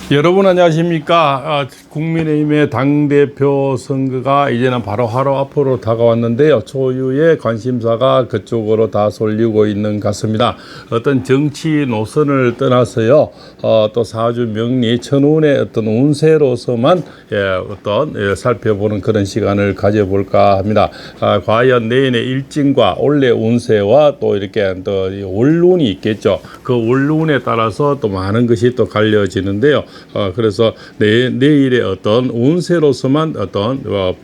여러분 안녕하십니까? 국민의힘의 당대표 선거가 이제는 바로 하루 앞으로 다가왔는데요. 초유의 관심사가 그쪽으로 다 쏠리고 있는 것 같습니다. 어떤 정치 노선을 떠나서요, 또 사주 명리 천운의 어떤 운세로서만 살펴보는 그런 시간을 가져볼까 합니다. 과연 내년의 일진과 올해 운세와 또 이렇게 또 월운이 있겠죠. 그 월운에 따라서 또 많은 것이 또 갈려지는데요. 그래서 내일의 어떤 운세로서만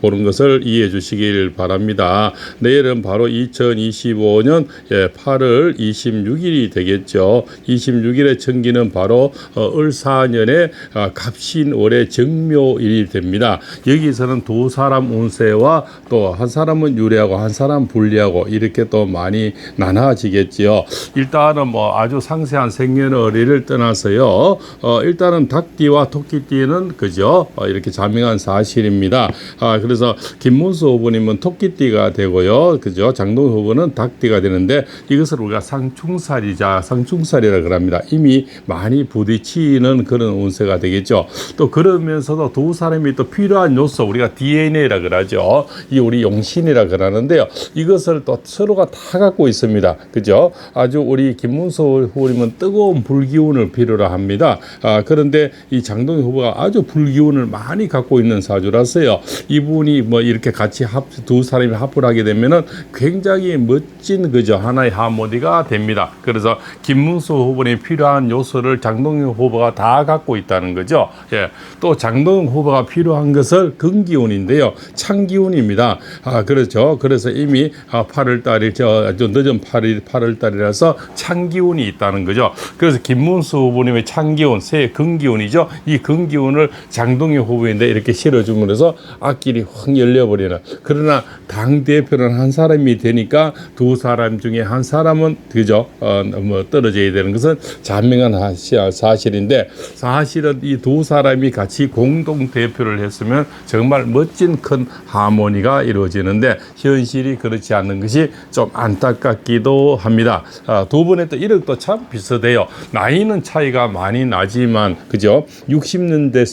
보는 것을 이해해 주시길 바랍니다. 내일은 바로 2025년 8월 26일이 되겠죠. 26일의 청기는 바로 을사년의 갑신월의 정묘일이 됩니다. 여기서는 두 사람 운세와 또 한 사람은 유리하고 한 사람 불리하고 이렇게 또 많이 나눠지겠지요. 일단은 아주 상세한 생년월일을 떠나서요. 일단은 닭띠와 토끼띠는 그죠? 이렇게 자명한 사실입니다. 그래서 김문수 후보님은 토끼띠가 되고요. 그죠? 장동 후보는 닭띠가 되는데 이것을 우리가 상충살이라 그럽니다. 이미 많이 부딪히는 그런 운세가 되겠죠. 또 그러면서도 두 사람이 또 필요한 요소, 우리가 DNA라 그러죠. 이 우리 용신이라 그러는데요. 이것을 또 서로가 다 갖고 있습니다. 그죠? 아주 우리 김문수 후보님은 뜨거운 불기운을 필요로 합니다. 그런데 이 장동희 후보가 아주 불기운을 많이 갖고 있는 사주라서요. 이분이 이렇게 같이 두 사람이 합을 하게 되면은 굉장히 멋진 그죠? 하나의 하모니가 됩니다. 그래서 김문수 후보에 필요한 요소를 장동희 후보가 다 갖고 있다는 거죠. 예. 또 장동희 후보가 필요한 것을 근기운인데요. 찬기운입니다. 그렇죠. 그래서 이미 8월 달이 아주 늦은 8월 달이라서 찬기운이 있다는 거죠. 그래서 김문수 후보님의 찬기운, 새 근기운이죠. 이 근기운을 장동희 후보인데 이렇게 실어줌으로써 앞길이 확 열려버리는. 그러나 당대표는 한 사람이 되니까 두 사람 중에 한 사람은 그죠? 떨어져야 되는 것은 자명한 사실인데, 사실은 이 두 사람이 같이 공동 대표를 했으면 정말 멋진 큰 하모니가 이루어지는데 현실이 그렇지 않는 것이 좀 안타깝기도 합니다. 두 분의 또 이력도 참 비슷해요. 나이는 차이가 많이 나지만 그죠? 60년대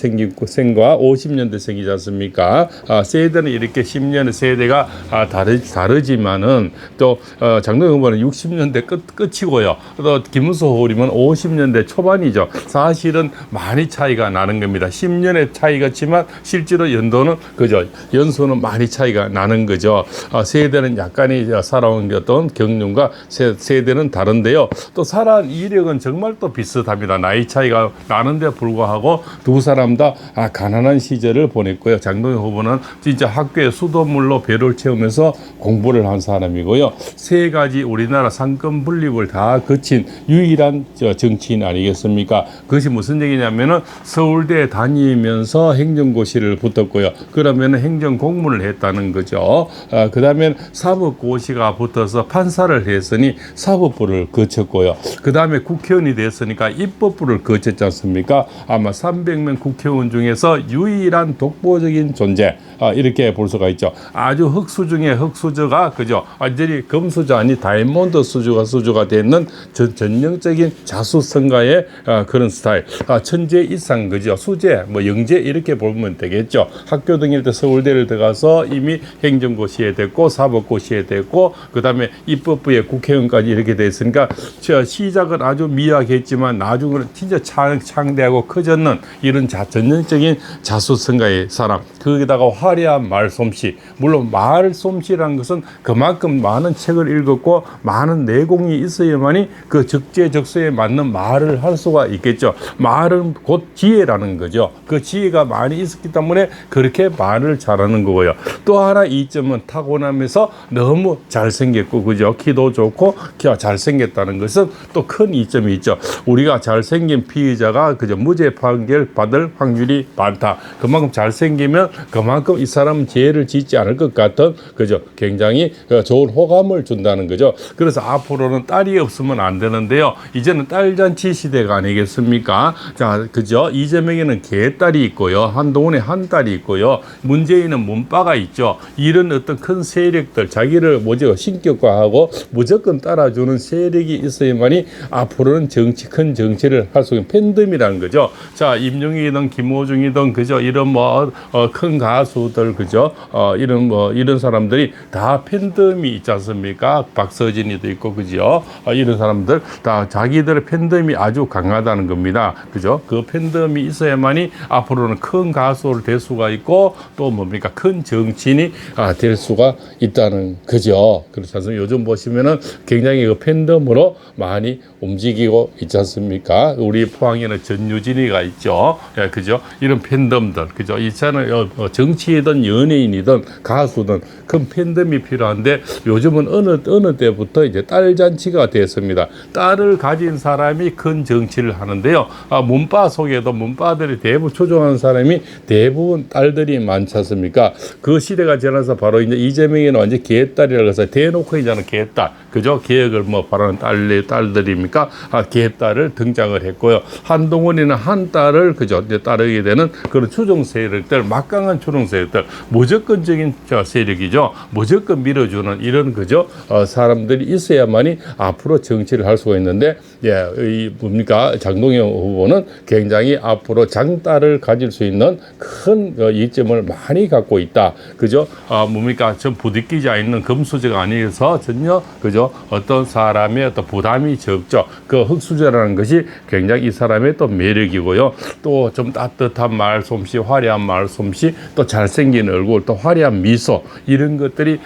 생과 50년대 생이지 않습니까? 세대는 이렇게 10년의 세대가 다르지만은 또 장동희 후보는 60년대 끝이고요. 또 김문수 후보님은 50년대 초반이죠. 사실은 많이 차이가 나는 겁니다. 10년의 차이같지만 실제로 연도는 그죠? 연수는 많이 차이가 나는 거죠. 세대는 약간의 살아온 어떤 경륜과 세대는 다른데요. 또 살아온 이력은 정말 또 비슷합니다. 나이 차이가 나는데 불구하고 두 사람 다 가난한 시절을 보냈고요. 장동희 후보는 진짜 학교에 수돗물로 배를 채우면서 공부를 한 사람이고요. 세 가지 우리나라 상권 분립을 다 거친 유일한 정치인 아니겠습니까? 그것이 무슨 얘기냐면은 서울대에 다니면서 행정고시를 붙었고요. 그러면 행정공무를 했다는 거죠. 그 다음에 사법고시가 붙어서 판사를 했으니 사법부를 거쳤고요. 그 다음에 국회의원이 됐으니까 입법부를 거쳤지 않습니까? 아마 300명 국회의원 중에서 유일한 독보적인 존재, 이렇게 볼 수가 있죠. 아주 흑수 중에 흑수저가 그죠? 완전히 금수저 아니 다이아몬드 수주가 되는 전형적인 자수성가의 그런 스타일. 천재 이상 그죠? 수재, 영재 이렇게 보면 되겠죠. 학교 다닐 때 서울대를 들어가서 이미 행정고시에 됐고 사법고시에 됐고 그 다음에 입법부에 국회의원까지 이렇게 됐으니까 시작은 아주 미약했지만 나중에는 진짜 창대하고 커졌는 이런 전형적인 자수성가의 사람. 거기다가 화려한 말솜씨. 물론 말솜씨라는 것은 그만큼 많은 책을 읽었고 많은 내공이 있어야만이 그 적재적소에 맞는 말을 할 수가 있겠죠. 말은 곧 지혜라는 거죠. 그 지혜가 많이 있었기 때문에 그렇게 말을 잘하는 거고요. 또 하나 이점은 타고나면서 너무 잘생겼고 그죠? 키도 좋고 키가 잘생겼다는 것은 또 큰 이점이 있죠. 우리가 잘생긴 피의자가 그죠? 무죄 판결 받을 확률이 많다. 그만큼 잘생기면 그만큼 이 사람은 죄를 짓지 않을 것 같은 그죠? 굉장히 좋은 호감을 준다는 거죠. 그래서 앞으로는 딸이 없으면 안 되는데요. 이제는 딸잔치 시대가 아니겠습니까? 자, 그죠? 이재명에는 개딸이 있고요. 한동훈에 한 딸이 있고요. 문재인은 문빠가 있죠. 이런 어떤 큰 세력들, 자기를 신격화하고 무조건 따라주는 세력이 있어야만이 앞으로는 큰 정치를 할 수 있는 팬덤이라는 거죠. 그죠? 자, 임영웅이든 김호중이든 그죠? 이런 뭐 큰 가수들 그죠? 이런 사람들이 다 팬덤이 있지 않습니까? 박서진이도 있고 그죠? 이런 사람들 다 자기들의 팬덤이 아주 강하다는 겁니다. 그죠? 그 팬덤이 있어야만이 앞으로는 큰 가수를 될 수가 있고 또 뭡니까? 큰 정치인이 될 수가 있다는 거죠. 그렇지 않습니까? 요즘 보시면은 굉장히 그 팬덤으로 많이 움직이고 있지 않습니까? 우리 포항에는 전유진이가 있죠. 예, 그죠? 이런 팬덤들, 그죠? 이차는 정치이든 연예인이든 가수든 큰 팬덤이 필요한데 요즘은 어느 때부터 이제 딸 잔치가 됐습니다. 딸을 가진 사람이 큰 정치를 하는데요. 문파 속에도 문파들이 대부분 초종하는 사람이 대부분 딸들이 많지 않습니까? 그 시대가 지나서 바로 이제 이재명이는 완전 개딸이라고 해서 대놓고 이제는 개딸, 그죠? 개혁을 뭐 바라는 딸들입니까? 개딸을 등장을 했고요. 한동훈이는 한 딸을 그죠? 이제 따르게 되는 그런 추종 세력들, 막강한 추종 세력들, 무조건적인 세력이죠. 무조건 밀어주는 이런 그죠? 사람들이 있어야만이 앞으로 정치를 할 수가 있는데, 예, 이 뭡니까? 장동영 후보는 굉장히 앞으로 장딸을 가질 수 있는 큰 이점을 많이 갖고 있다. 그죠? 뭡니까? 전 부딪히지 않는 금수저가 아니어서 전혀 그죠? 어떤 사람의 어떤 부담이 적죠. 그 흙수저라는 것이 굉장히 이 사람의 또 매력이고요. 또 좀 따뜻한 말솜씨, 화려한 말솜씨, 또 잘생긴 얼굴, 또 화려한 미소 이런 것들이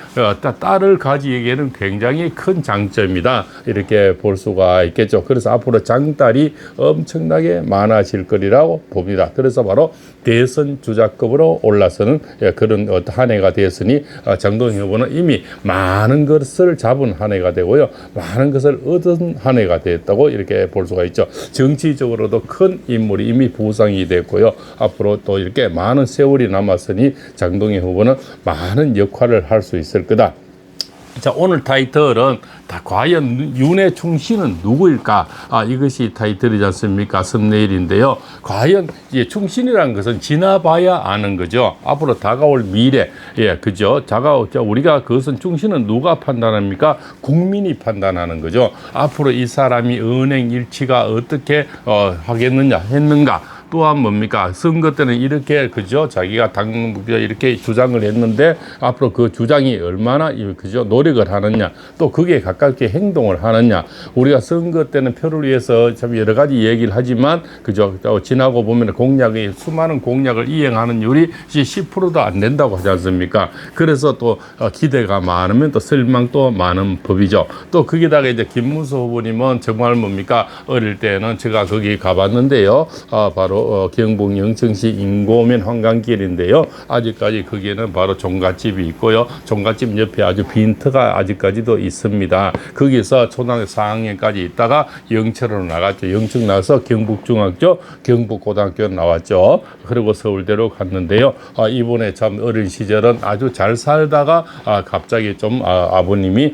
딸을 가지기에는 굉장히 큰 장점이다. 이렇게 볼 수가 있겠죠. 그래서 앞으로 장딸이 엄청나게 많아질 거리라고 봅니다. 그래서 바로 대선 주자급으로 올라서는 그런 한 해가 되었으니 장동영 후보는 이미 많은 것을 잡은 한 해가 되고요. 많은 것을 얻은 한 해가 됐다고 이렇게 볼 수가 있죠. 정치적으로도 큰 인물이 이미 부상이 됐고요. 앞으로 또 이렇게 많은 세월이 남았으니 장동영 후보는 많은 역할을 할 수 있을 거다. 자, 오늘 타이틀은 과연 윤회충신은 누구일까? 이것이 타이틀이지 않습니까? 썸네일인데요. 과연 충신이라는 것은 지나봐야 아는 거죠. 앞으로 다가올 미래, 예, 그죠? 우리가 그것은 충신은 누가 판단합니까? 국민이 판단하는 거죠. 앞으로 이 사람이 은행 일치가 어떻게 했는가? 또한 뭡니까? 선거 때는 이렇게 그죠? 자기가 이렇게 주장을 했는데 앞으로 그 주장이 얼마나 그죠? 노력을 하느냐, 또 그게 가깝게 행동을 하느냐. 우리가 선거 때는 표를 위해서 참 여러 가지 얘기를 하지만 그죠? 지나고 보면 수많은 공약을 이행하는 율이 10%도 안 된다고 하지 않습니까? 그래서 또 기대가 많으면 또 실망도 많은 법이죠. 또 거기다가 이제 김문수 후보님은 정말 뭡니까? 어릴 때는 제가 거기 가봤는데요. 바로 경북 영천시 인고면 환강길인데요. 아직까지 거기에는 바로 종갓집이 있고요. 종갓집 옆에 아주 빈터가 아직까지도 있습니다. 거기서 초등학교 4학년까지 있다가 영천으로 나갔죠. 영천 나서 경북중학교, 경북고등학교 나왔죠. 그리고 서울대로 갔는데요. 이번에 참 어린 시절은 아주 잘 살다가 갑자기 좀 아버님이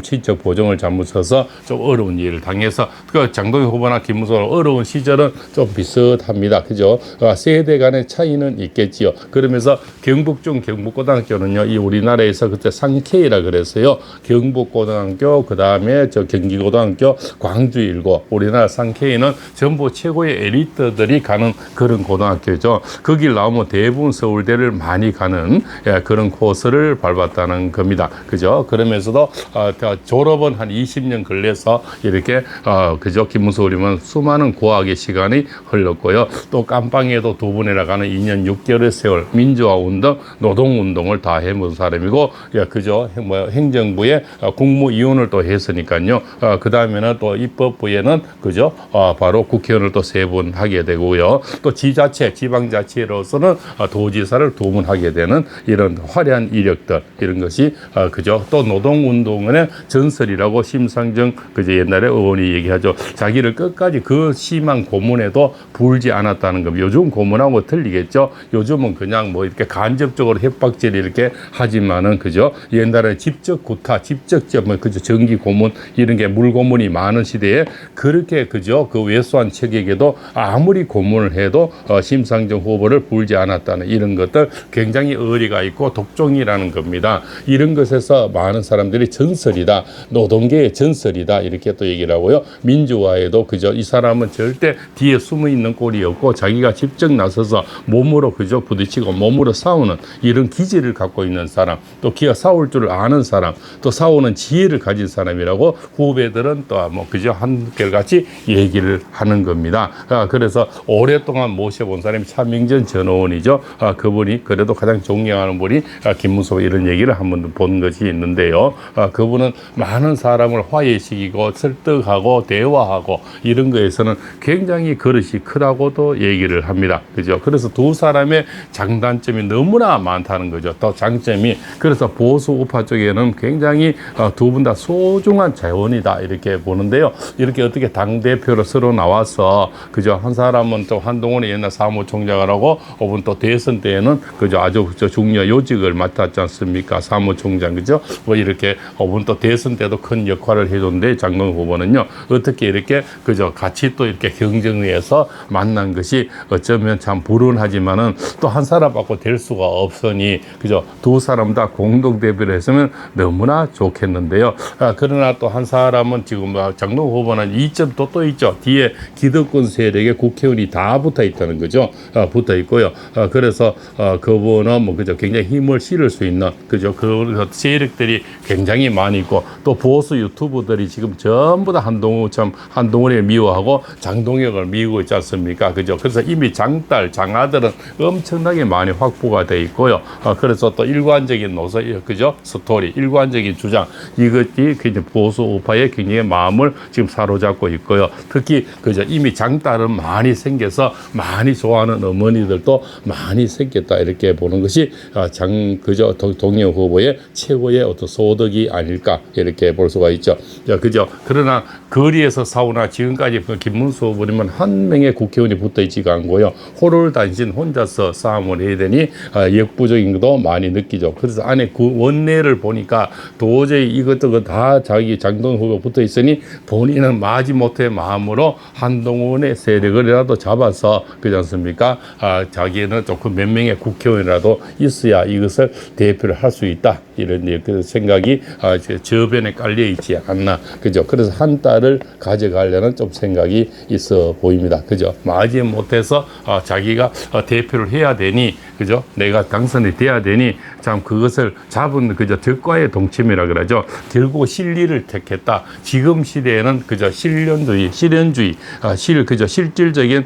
친척 보정을 잘못해서 좀 어려운 일을 당해서 그 장동영 후보나 김문수 어려운 시절은 좀 비슷합니다. 그죠? 세대 간의 차이는 있겠지요. 그러면서 경북고등학교는요, 이 우리나라에서 그때 상케이라 그랬어요. 경북고등학교, 그 다음에 경기고등학교, 광주일고, 우리나라 상케이는 전부 최고의 에리트들이 가는 그런 고등학교죠. 거길 나오면 대부분 서울대를 많이 가는 그런 코스를 밟았다는 겁니다. 그죠? 그러면서도 졸업은 한 20년 걸려서 이렇게 그죠? 김문수 의원은 수많은 고학의 시간이 흘렀고요. 또 깜빵에도 2번이나 가는 2년 6개월의 세월 민주화운동, 노동운동을 다 해본 사람이고, 그죠? 행정부에 국무위원을 또 했으니까요. 그 다음에는 또 입법부에는 그죠? 바로 국회의원을 또 3번 하게 되고요. 또 지방자치로서는 도지사를 2번 하게 되는 이런 화려한 이력들, 이런 것이 그죠? 또 노동운동의 전설이라고 심상정 그저 옛날에 의원이 얘기하죠. 자기를 끝까지 그 심한 고문에도 불지 않았다는 것. 요즘 고문하고 틀리겠죠. 요즘은 그냥 뭐 이렇게 간접적으로 협박질 이렇게 하지만은 그죠. 옛날에 직접 구타, 그죠. 전기 고문 이런 게 물고문이 많은 시대에 그렇게 그죠. 그 왜소한 책에게도 아무리 고문을 해도 심상정 후보를 불지 않았다는 이런 것들 굉장히 의리가 있고 독종이라는 겁니다. 이런 것에서 많은 사람들이 전설이다, 노동계의 전설이다 이렇게 또 얘기를 하고요. 민주화에도 그죠. 이 사람은 절대 뒤에 숨어 있는 가는 꼴이 없고 자기가 직접 나서서 몸으로 그저 부딪히고 몸으로 싸우는 이런 기질을 갖고 있는 사람, 또 기가 싸울 줄 아는 사람, 또 싸우는 지혜를 가진 사람이라고 후배들은 또 뭐 그저 한결같이 얘기를 하는 겁니다. 그래서 오랫동안 모셔본 사람이 차명전 전호원이죠. 그분이 그래도 가장 존경하는 분이 김문수 이런 얘기를 한번 본 것이 있는데요. 그분은 많은 사람을 화해시키고 설득하고 대화하고 이런 거에서는 굉장히 그릇이 크다고도 얘기를 합니다. 그죠? 그래서 두 사람의 장단점이 너무나 많다는 거죠. 또 장점이 그래서 보수 우파 쪽에는 굉장히 두 분 다 소중한 자원이다 이렇게 보는데요. 이렇게 어떻게 당 대표로 서로 나와서 그죠? 한 사람은 또 한동훈의 옛날 사무총장을 하고 이번 또 대선 때에는 그죠? 아주 중요 요직을 맡았지 않습니까? 사무총장 그죠? 뭐 이렇게 이번 또 대선 때도 큰 역할을 해줬는데 장동훈 후보는요 어떻게 이렇게 그죠? 같이 또 이렇게 경쟁에서 만난 것이 어쩌면 참 불운하지만은 또 한 사람 갖고 될 수가 없으니 그죠? 두 사람 다 공동 대표를 했으면 너무나 좋겠는데요. 그러나 또 한 사람은 지금 장동훈 후보는 이점도 또 있죠. 뒤에 기득권 세력의 국회의원이 다 붙어 있다는 거죠. 붙어 있고요. 그래서 그분은 뭐 그죠? 굉장히 힘을 실을 수 있는 그죠? 그 세력들이 굉장히 많이 있고 또 보수 유튜브들이 지금 전부 다 한동훈을 미워하고 장동혁을 미우고 있지 않습니까? 그죠? 그래서 이미 장딸, 장아들은 엄청나게 많이 확보가 돼 있고요. 그래서 또 일관적인 노선, 그죠? 스토리, 일관적인 주장, 이것이 굉장히 보수 우파의 굉장히 마음을 지금 사로잡고 있고요. 특히 그죠? 이미 장딸은 많이 생겨서 많이 좋아하는 어머니들도 많이 생겼다 이렇게 보는 것이 그죠? 동혁 후보의 최고의 어떤 소득이 아닐까 이렇게 볼 수가 있죠. 그죠? 그러나 거리에서 싸우나 지금까지 김문수 후보님은 한 명의 국회의원이 붙어 있지가 않고요. 호롤단신 혼자서 싸움을 해야 되니 역부족인 것도 많이 느끼죠. 그래서 안에 그 원내를 보니까 도저히 이것저것 다 자기 장동훈 후보 붙어 있으니 본인은 마지못해 마음으로 한동훈의 세력을이라도 잡아서 그렇지 않습니까? 자기는 조금 몇 명의 국회의원이라도 있어야 이것을 대표를 할 수 있다. 이런 생각이 저변에 깔려 있지 않나. 그죠? 그래서 한 딸을 가져가려는 좀 생각이 있어 보입니다. 그죠? 마지못해서 자기가 대표를 해야 되니, 그죠? 내가 당선이 돼야 되니, 참 그것을 잡은 그저 덕과의 동침이라 그러죠. 결국 실리를 택했다. 지금 시대에는 그저 실련주의, 그저 실질적인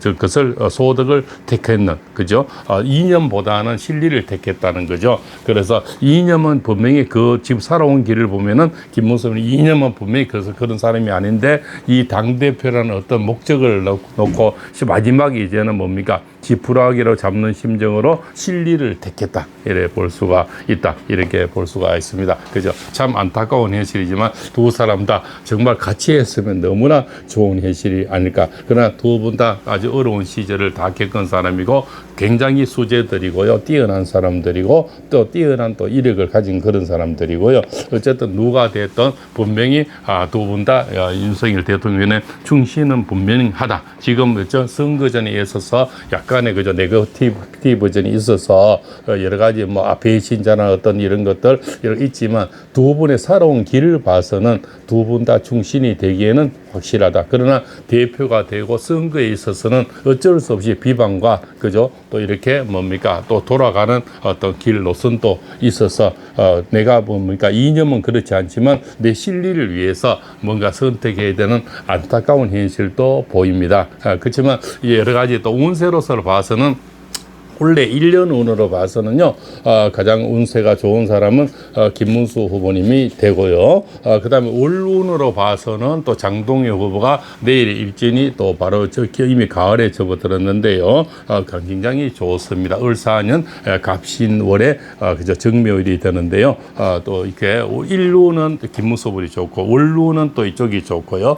그것을 소득을 택했는, 그죠? 이념보다는 실리를 택했다는 거죠. 그래서 이념은 분명히 지금 살아온 길을 보면은 김문수는 이념은 분명히 그런 사람이 아닌데 이 당대표라는 어떤 목적을 놓고 마지막에 이제는 뭡니까? 지푸라기로 잡는 심정으로 실리를 택했다. 이렇게 볼 수가 있다. 이렇게 볼 수가 있습니다. 그죠? 참 안타까운 현실이지만 두 사람 다 정말 같이 했으면 너무나 좋은 현실이 아닐까. 그러나 두 분 다 아주 어려운 시절을 다 겪은 사람이고 굉장히 수재들이고요. 뛰어난 사람들이고 또 뛰어난 또 이력을 가진 그런 사람들이고요. 어쨌든 누가 됐든 분명히 두 분 다 윤석열 대통령의 충신은 분명하다. 지금 선거전에 있어서 약간의 그저 네거티브전이 있어서 여러 가지 뭐 배신자나 어떤 이런 것들 있지만 두 분의 살아온 길을 봐서는 두 분 다 충신이 되기에는 확실하다. 그러나 대표가 되고 선거에 있어서는 어쩔 수 없이 비방과 그죠? 또 이렇게 뭡니까? 또 돌아가는 어떤 길 노선도 있어서 내가 뭡니까? 이념은 그렇지 않지만 내 실리를 위해서 뭔가 선택해야 되는 안타까운 현실도 보입니다. 그렇지만 여러 가지 또 운세로서 봐서는 원래 1년 운으로 봐서는요, 가장 운세가 좋은 사람은 김문수 후보님이 되고요. 그 다음에 월운으로 봐서는 또 장동혁 후보가 내일 일진이 또 바로 이미 가을에 접어들었는데요. 굉장히 좋습니다. 을사년 갑신월에 그저 정묘일이 되는데요. 또 이렇게 일루는 김문수 후보이 좋고 월루는 또 이쪽이 좋고요.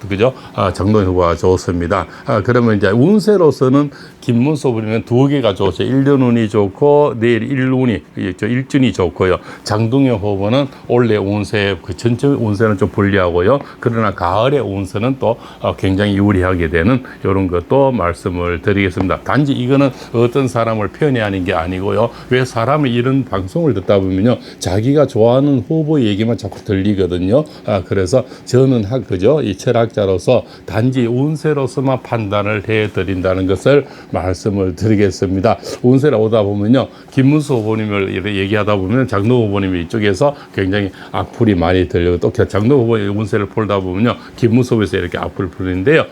그죠? 장동혁 후보가 좋습니다. 그러면 이제 운세로서는 김문수 후보님은 두 개가 좋죠. 일년운이 좋고 내일 일운이 일준이 좋고요. 장동의 후보는 올해 운세 그 전체 운세는 좀 불리하고요. 그러나 가을의 운세는 또 굉장히 유리하게 되는 이런 것도 말씀을 드리겠습니다. 단지 이거는 어떤 사람을 편애하는 게 아니고요. 왜 사람이 이런 방송을 듣다 보면요, 자기가 좋아하는 후보 얘기만 자꾸 들리거든요. 그래서 저는 그죠, 이 철학자로서 단지 운세로서만 판단을 해드린다는 것을 말씀을 드리겠습니다. 운세를 오다 보면요, 김문수 후보님을 이렇게 얘기하다 보면 장동 후보님이 이쪽에서 굉장히 악플이 많이 들려요. 또 장동 후보의 운세를 풀다 보면요, 김문수 후보에서 이렇게 악플을 풀리는데요.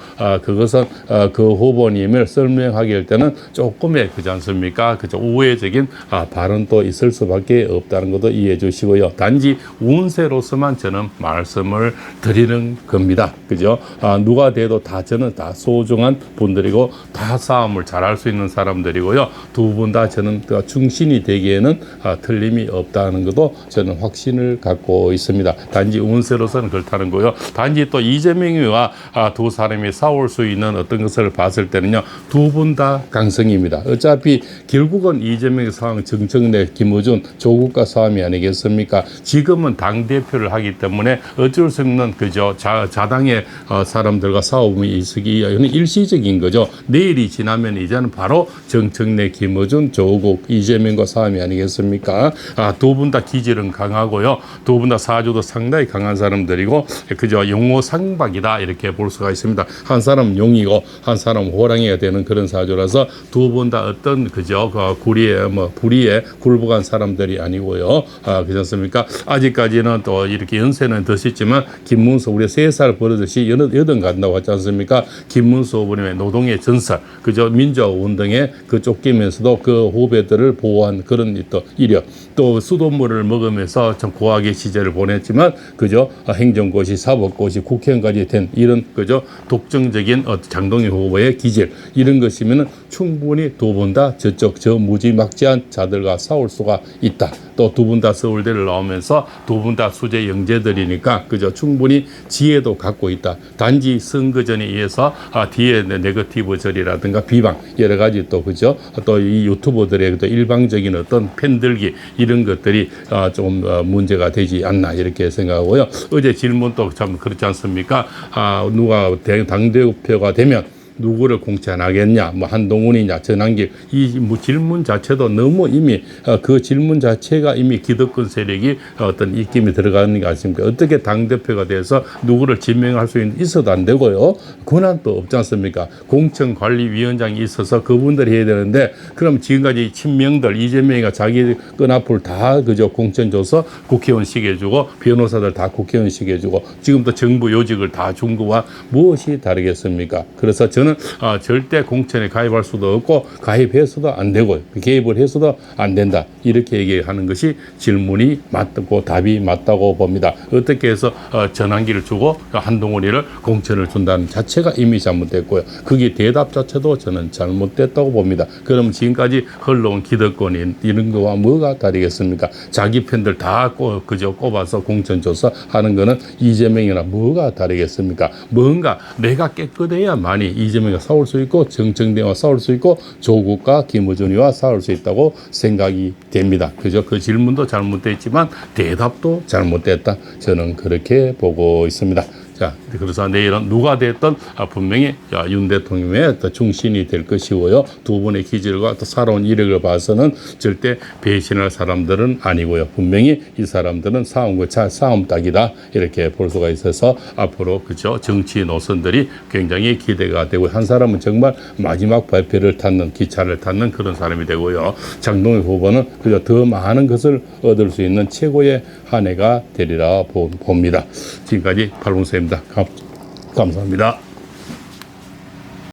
그것은 그 후보님을 설명하게 할 때는 조금의 그지 않습니까? 그죠, 우회적인 발언도 있을 수밖에 없다는 것도 이해해 주시고요. 단지 운세로서만 저는 말씀을 드리는 겁니다. 그죠? 누가 돼도 저는 다 소중한 분들이고 다 싸움을 잘할 수 있는 사람들이고요. 두 분 다 저는 충신이 되기에는 틀림이 없다는 것도 저는 확신을 갖고 있습니다. 단지 운세로서는 그렇다는 거요. 단지 또 이재명이와 두 사람이 싸울 수 있는 어떤 것을 봤을 때는요, 두 분 다 강성입니다. 어차피 결국은 이재명의 상황, 정청래, 김어준, 조국과 싸움이 아니겠습니까? 지금은 당대표를 하기 때문에 어쩔 수 없는 그죠, 자당의 사람들과 싸움이 있으기 일시적인 거죠. 내일이 지나면 이제는 바로 정청래, 김어준, 조국, 이재명과 싸움이 아니겠습니까? 두 분 다 기질은 강하고요. 두 분 다 사주도 상당히 강한 사람들이고, 그저 용호상박이다 이렇게 볼 수가 있습니다. 한 사람은 용이고 한 사람은 호랑이가 되는 그런 사주라서 두 분 다 어떤 그저 불의에 굴복한 사람들이 아니고요. 그렇지 않습니까? 아직까지는 또 이렇게 연세는 드셨지만 김문수 우리 3살 버릇이 여든 간다고 하지 않습니까? 김문수 후보님의 노동의 전설, 그저 민주운동에 그 쫓기면서도 그 후배들을 보호한 그런 또 이력, 또 수돗물을 먹으면서 참 고학의 시절을 보냈지만 그저 행정고시, 사법고시, 국회의원까지 된 이런 그저 독점적인 장동희 후보의 기질, 이런 것이면은 충분히 두 분 다 저 무지막지한 자들과 싸울 수가 있다. 또 두 분 다 서울대를 나오면서 두 분 다 수재 영재들이니까 그저 충분히 지혜도 갖고 있다. 단지 선거전에 의해서 뒤에 네거티브 절이라든가 비방 여러 가지 또 그죠, 또 이 유튜버들의 또 일방적인 어떤 팬들기 이런 것들이 좀 문제가 되지 않나 이렇게 생각하고요. 어제 질문도 참 그렇지 않습니까? 누가 당대표가 되면 누구를 공천하겠냐, 뭐 한동훈이냐, 전환길, 이 질문 자체도 너무 이미 그 질문 자체가 이미 기득권 세력이 어떤 입김이 들어가는 게 아닙니까? 어떻게 당대표가 돼서 누구를 지명할 수 있어도 안 되고요. 권한도 없지 않습니까? 공천관리위원장이 있어서 그분들이 해야 되는데, 그럼 지금까지 친명들, 이재명이가 자기 끈앞을 다 그저 공천 줘서 국회의원식 해주고, 변호사들 다 국회의원식 해주고, 지금도 정부 요직을 다 준 거와 무엇이 다르겠습니까? 그래서 저는 절대 공천에 가입할 수도 없고 가입해서도 안 되고 개입을 해서도 안 된다 이렇게 얘기하는 것이 질문이 맞고 답이 맞다고 봅니다. 어떻게 해서 전환기를 주고 한동훈이를 공천을 준다는 자체가 이미 잘못됐고요. 그게 대답 자체도 저는 잘못됐다고 봅니다. 그럼 지금까지 흘러온 기득권이 이런 거와 뭐가 다르겠습니까? 자기 편들 다 그저 꼽아서 공천 줘서 하는 거는 이재명이나 뭐가 다르겠습니까? 뭔가 내가 깨끗해야만이 이재명과 싸울 수 있고 정청래와 싸울 수 있고 조국과 김어준이와 싸울 수 있다고 생각이 됩니다. 그저 그 질문도 잘못됐지만 대답도 잘못됐다. 저는 그렇게 보고 있습니다. 자, 그래서 내일은 누가 됐든 분명히 윤 대통령의 중심이 될 것이고요. 두 분의 기질과 또 살아온 이력을 봐서는 절대 배신할 사람들은 아니고요. 분명히 이 사람들은 싸움 딱이다 이렇게 볼 수가 있어서 앞으로 그죠, 정치 노선들이 굉장히 기대가 되고, 한 사람은 정말 마지막 발표를 탔는 기차를 탔는 그런 사람이 되고요. 장동희 후보는 그저 더 많은 것을 얻을 수 있는 최고의 한 해가 되리라 봅니다. 지금까지 팔문세입니다. 감사합니다.